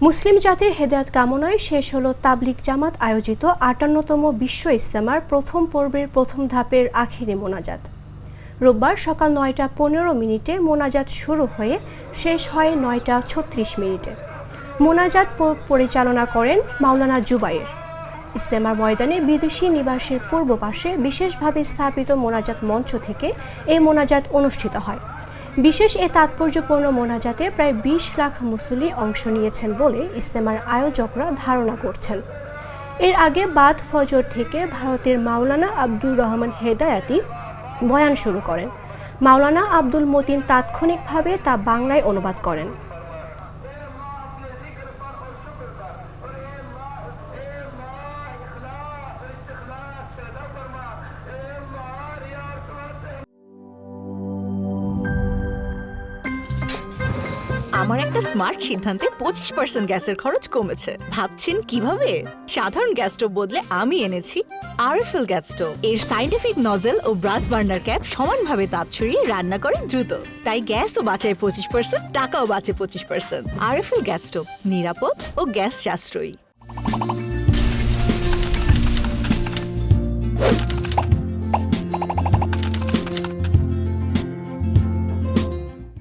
মুসলিম জাতির হেদায়েত কামনায় শেষ হলো তাবলিগ জামাত আয়োজিত ৫৮তম বিশ্ব ইজতেমার প্রথম পর্বের প্রথম ধাপের আখিরি মোনাজাত। রোববার সকাল ৯টা ১৫ মোনাজাত শুরু হয়ে শেষ হয় ৯টা ৩৬ মোনাজাত পরিচালনা করেন মাওলানা জুবায়ের। ইজতেমার ময়দানে বিদেশি নিবাসের পূর্ব পাশে বিশেষভাবে স্থাপিত মোনাজাত মঞ্চ থেকে এই মোনাজাত অনুষ্ঠিত হয়। বিশেষ এ তাৎপর্যপূর্ণ মোনাজাতে প্রায় ২০ লাখ মুসল্লি অংশ নিয়েছেন বলে ইজতেমার আয়োজকরা ধারণা করছেন। এর আগে বাদ ফজর থেকে ভারতের মাওলানা আব্দুর রহমান হেদায়াতি বয়ান শুরু করেন। মাওলানা আব্দুল মতিন তাৎক্ষণিকভাবে তা বাংলায় অনুবাদ করেন। আমার একটা স্মার্ট সিদ্ধান্তে 25% গ্যাসের খরচ কমেছে। ভাবছেন কিভাবে? সাধারণ গ্যাস স্টোভ বদলে আমি এনেছি আরএফএল গ্যাস স্টোভ। এর সাইন্টিফিক নজল ও ব্রাস বার্নার ক্যাপ সমানভাবে তাপ ছড়িয়ে রান্না করে দ্রুত, তাই গ্যাসও বাঁচায় 25%, টাকাও বাঁচে 25%। আরএফএল গ্যাস স্টোভ নিরাপদ ও গ্যাস সাশ্রয়ী।